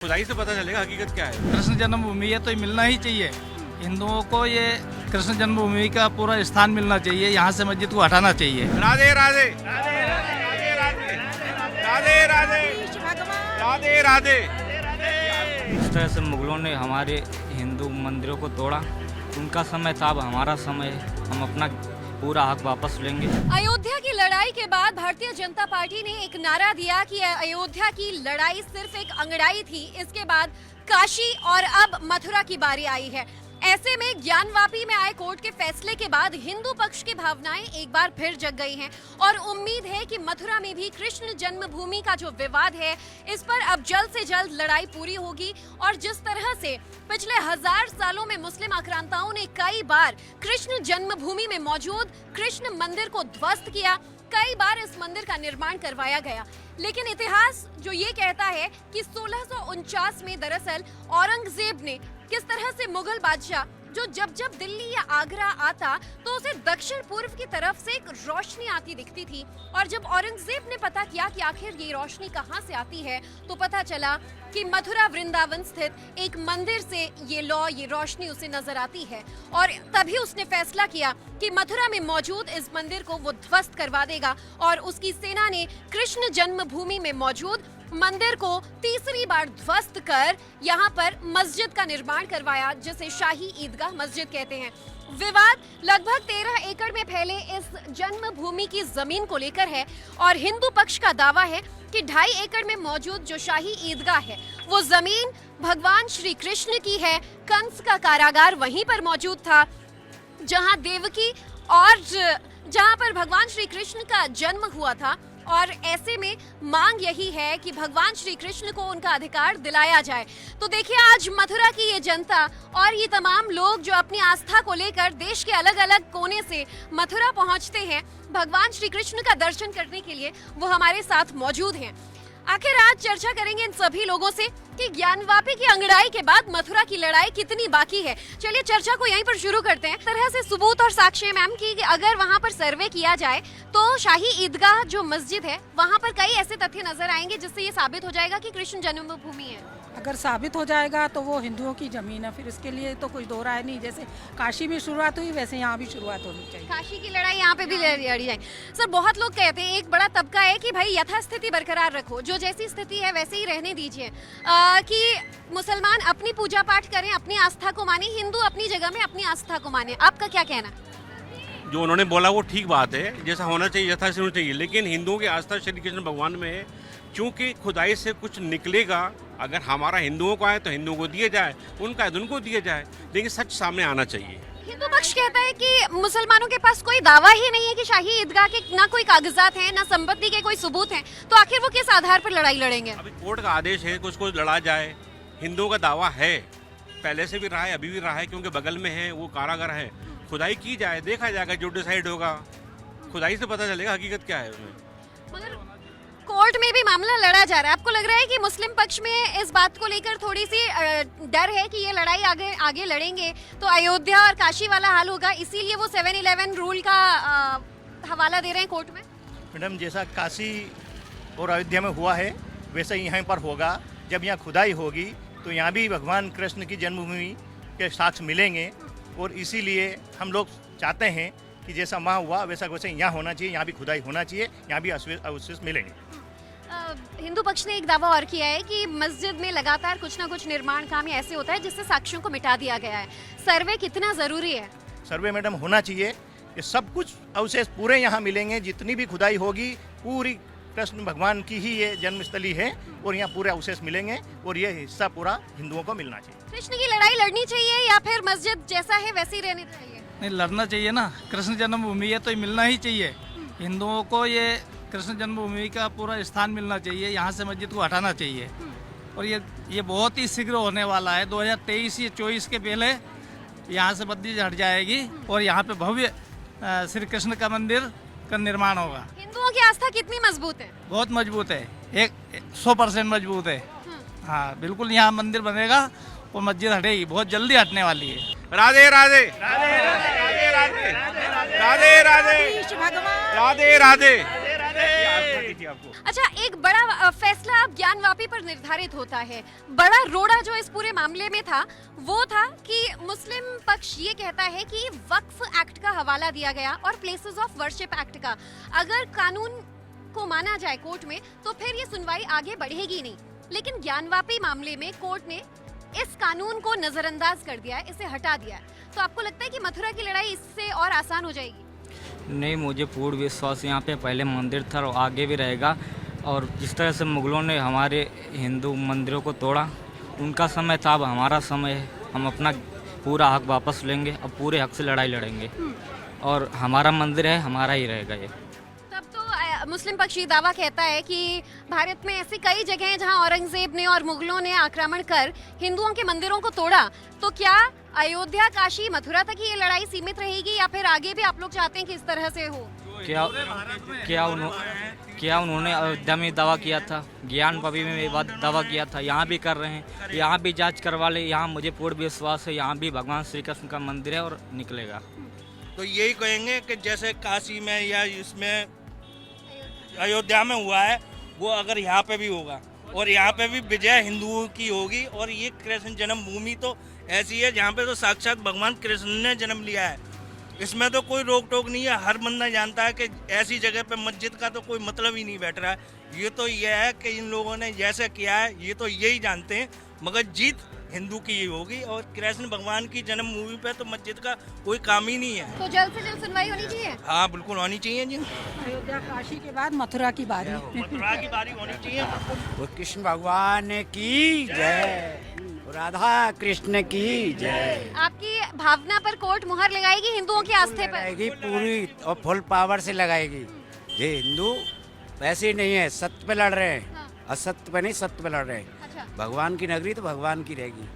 खुदाई से पता चलेगा हकीकत क्या है। कृष्ण जन्मभूमि है तो ये मिलना ही चाहिए। हिंदुओं को ये कृष्ण जन्मभूमि का पूरा स्थान मिलना चाहिए, यहाँ से मस्जिद को हटाना चाहिए। राधे राधे राधे राधे राधे राधे राधे राधे। इस तरह से मुगलों ने हमारे हिंदू मंदिरों को तोड़ा, उनका समय था, अब हमारा समय है, हम अपना पूरा हक वापस लेंगे। अयोध्या की लड़ाई के बाद भारतीय जनता पार्टी ने एक नारा दिया कि अयोध्या की लड़ाई सिर्फ एक अंगड़ाई थी, इसके बाद काशी और अब मथुरा की बारी आई है। ऐसे में ज्ञानवापी में आए कोर्ट के फैसले के बाद हिंदू पक्ष की भावनाएं एक बार फिर जग गई हैं और उम्मीद है कि मथुरा में भी कृष्ण जन्मभूमि का जो विवाद है इस पर अब जल्द से जल्द लड़ाई पूरी होगी। और जिस तरह से पिछले 1000 सालों में मुस्लिम आक्रांताओं ने कई बार कृष्ण जन्मभूमि में मौजूद कृष्ण मंदिर को ध्वस्त किया, कई बार इस मंदिर का निर्माण करवाया गया, लेकिन इतिहास जो ये कहता है कि 1649 में दरअसल औरंगजेब ने किस तरह से मुगल बादशाह जो जब जब दिल्ली या आगरा आता तो उसे दक्षिण पूर्व की तरफ से एक रोशनी आती दिखती थी, और जब औरंगजेब ने पता किया कि आखिर ये रोशनी कहाँ से आती है तो पता चला कि मथुरा वृंदावन स्थित एक मंदिर से ये रोशनी उसे नजर आती है। और तभी उसने फैसला किया कि मथुरा में मौजूद इस मंदिर को वो ध्वस्त करवा देगा और उसकी सेना ने कृष्ण जन्मभूमि में मौजूद मंदिर को तीसरी बार ध्वस्त कर यहाँ पर मस्जिद का निर्माण करवाया, जिसे शाही ईदगाह मस्जिद कहते हैं। विवाद लगभग 13 एकड़ में फैले इस जन्मभूमि की जमीन को लेकर है और हिंदू पक्ष का दावा है कि 2.5 एकड़ में मौजूद जो शाही ईदगाह है वो जमीन भगवान श्री कृष्ण की है। कंस का कारागार वहीं पर मौजूद था जहां देवकी और जहां पर भगवान श्री कृष्ण का जन्म हुआ था, और ऐसे में मांग यही है कि भगवान श्री कृष्ण को उनका अधिकार दिलाया जाए। तो देखिए, आज मथुरा की ये जनता और ये तमाम लोग जो अपनी आस्था को लेकर देश के अलग अलग कोने से मथुरा पहुंचते हैं भगवान श्री कृष्ण का दर्शन करने के लिए, वो हमारे साथ मौजूद हैं। आखिर आज चर्चा करेंगे इन सभी लोगों से कि ज्ञानवापी की अंगड़ाई के बाद मथुरा की लड़ाई कितनी बाकी है। चलिए चर्चा को यहीं पर शुरू करते हैं। तरह से सबूत और साक्ष्य मैम की अगर वहां पर सर्वे किया जाए तो शाही ईदगाह जो मस्जिद है वहां पर कई ऐसे तथ्य नजर आएंगे जिससे ये साबित हो जाएगा कि कृष्ण जन्मभूमि है। अगर साबित हो जाएगा तो वो हिंदुओं की जमीन है, फिर इसके लिए तो कुछ दो राय नहीं। जैसे काशी में शुरुआत हुई वैसे यहाँ भी शुरुआत होनी चाहिए। काशी की लड़ाई यहाँ पे भी लड़ी जाए। सर, बहुत लोग कहते हैं, एक बड़ा तबका है कि भाई यथास्थिति बरकरार रखो, जो जैसी स्थिति है वैसे ही रहने दीजिए, कि मुसलमान अपनी पूजा पाठ करें, अपनी आस्था को माने, हिंदू अपनी जगह में अपनी आस्था को माने। आपका क्या कहना? जो उन्होंने बोला वो ठीक बात है, जैसा होना चाहिए यथास्थिति होना चाहिए, लेकिन हिंदुओं की आस्था श्री कृष्ण भगवान में है। क्योंकि खुदाई से कुछ निकलेगा, अगर हमारा हिंदुओं को आए तो हिंदुओं को दिए जाए, उनका है तो उनको दिए जाए, लेकिन सच सामने आना चाहिए। हिंदू पक्ष कहता है कि मुसलमानों के पास कोई दावा ही नहीं है कि शाही ईदगाह के ना कोई कागजात हैं, ना संपत्ति के कोई सबूत हैं, तो आखिर वो किस आधार पर लड़ाई लड़ेंगे? अभी कोर्ट का आदेश है कि उसको लड़ा जाए। हिंदुओं का दावा है, पहले से भी रहा है, अभी भी रहा है, क्योंकि बगल में है वो कारागार है। खुदाई की जाए, देखा जाएगा, जो डिसाइड होगा खुदाई से पता चलेगा हकीकत क्या है उसमें। मगर कोर्ट में भी मामला लड़ा जा रहा है, आपको लग रहा है कि मुस्लिम पक्ष में इस बात को लेकर थोड़ी सी डर है कि ये लड़ाई आगे लड़ेंगे तो अयोध्या और काशी वाला हाल होगा, इसीलिए वो 7-11 रूल का हवाला दे रहे हैं कोर्ट में? मैडम, जैसा काशी और अयोध्या में हुआ है वैसा ही यहाँ पर होगा। जब यहाँ खुदाई होगी तो यहाँ भी भगवान कृष्ण की जन्मभूमि के साक्ष्य मिलेंगे, और इसीलिए हम लोग चाहते हैं कि जैसा वहाँ हुआ वैसा यहाँ होना चाहिए, यहाँ भी खुदाई होना चाहिए, यहाँ भी अवशेष मिलेंगे। हिंदू पक्ष ने एक दावा और किया है कि मस्जिद में लगातार कुछ ना कुछ निर्माण काम ऐसे होता है जिससे साक्ष्यों को मिटा दिया गया है। सर्वे कितना जरूरी है? सर्वे मैडम होना चाहिए, ये सब कुछ अवशेष पूरे यहाँ मिलेंगे। जितनी भी खुदाई होगी पूरी कृष्ण भगवान की ही ये जन्मस्थली है, और यहाँ पूरे अवशेष मिलेंगे, और ये हिस्सा पूरा हिंदुओं को मिलना चाहिए। कृष्ण की लड़ाई लड़नी चाहिए या फिर मस्जिद जैसा है वैसे ही रहनी चाहिए? नहीं, लड़ना चाहिए ना, कृष्ण जन्मभूमि है तो ये मिलना ही चाहिए। हिंदुओं को ये कृष्ण जन्मभूमि का पूरा स्थान मिलना चाहिए, यहाँ से मस्जिद को हटाना चाहिए। और ये बहुत ही शीघ्र होने वाला है, 2023 या 24 के पहले यहाँ से मस्जिद हट जाएगी और यहाँ पे भव्य श्री कृष्ण का मंदिर का निर्माण होगा। हिंदुओं की आस्था कितनी मजबूत है? बहुत मजबूत है, 100% मजबूत है। हाँ, बिल्कुल, यहाँ मंदिर बनेगा और मस्जिद हटेगी, बहुत जल्दी हटने वाली है। राधे राधे राधे राधे राधे राधे राधे राधे राधे राधे। आपको। अच्छा, एक बड़ा फैसला अब ज्ञानवापी पर निर्धारित होता है। बड़ा रोड़ा जो इस पूरे मामले में था वो था कि मुस्लिम पक्ष ये कहता है कि वक्फ एक्ट का हवाला दिया गया और प्लेसेस ऑफ वर्शिप एक्ट का। अगर कानून को माना जाए कोर्ट में तो फिर ये सुनवाई आगे बढ़ेगी नहीं, लेकिन ज्ञानवापी मामले में कोर्ट ने इस कानून को नजरअंदाज कर दिया है, इसे हटा दिया है। तो आपको लगता है कि मथुरा की लड़ाई इससे और आसान हो जाएगी? नहीं, मुझे पूर्ण विश्वास यहाँ पे पहले मंदिर था और आगे भी रहेगा। और जिस तरह से मुगलों ने हमारे हिंदू मंदिरों को तोड़ा, उनका समय था, अब हमारा समय है। हम अपना पूरा हक वापस लेंगे, अब पूरे हक से लड़ाई लड़ेंगे और हमारा मंदिर है, हमारा ही रहेगा ये। तब तो मुस्लिम पक्ष ये दावा कहता है कि भारत में ऐसी कई जगह हैं जहां औरंगजेब ने और मुगलों ने आक्रमण कर हिंदुओं के मंदिरों को तोड़ा। तो क्या अयोध्या, काशी, मथुरा तक ही ये लड़ाई सीमित रहेगी या फिर आगे भी आप लोग चाहते हैं कि इस तरह से हो? क्या उन्होंने अयोध्या में दावा किया था, ज्ञानवापी में ये बात दावा किया था, यहाँ भी कर रहे हैं। यहाँ भी जांच करवा ले, यहाँ मुझे पूर्ण विश्वास है यहाँ भी भगवान श्री कृष्ण का मंदिर है और निकलेगा। तो यही कहेंगे कि जैसे काशी में या इसमें अयोध्या में हुआ है, वो अगर यहाँ पे भी होगा और यहाँ पे भी विजय हिंदुओं की होगी। और ये कृष्ण जन्मभूमि तो ऐसी है जहाँ पे तो साक्षात भगवान कृष्ण ने जन्म लिया है। इसमें तो कोई रोक टोक नहीं है। हर बंदा जानता है कि ऐसी जगह पे मस्जिद का तो कोई मतलब ही नहीं बैठ रहा है। ये तो ये है कि इन लोगों ने जैसे किया है ये तो यही जानते हैं, मगर जीत हिंदू की ही होगी। और कृष्ण भगवान की जन्मभूमि पे तो मस्जिद का कोई काम ही नहीं है। तो जल्द से जल्द सुनवाई होनी चाहिए। हाँ, बिल्कुल होनी चाहिए जी। अयोध्या काशी के बाद मथुरा की बारी। मथुरा की बारी होनी चाहिए। वो कृष्ण भगवान की जय, राधा कृष्ण की जय। आपकी भावना पर कोर्ट मुहर लगाएगी हिंदुओं की आस्थे पर? लगाएगी पूरी और फुल पावर से लगाएगी। ये हिंदू वैसे ही नहीं है, सत्य पे लड़ रहे हैं, असत्य पे नहीं, सत्य पे लड़ रहे हैं। अच्छा। भगवान की नगरी तो भगवान की रहेगी।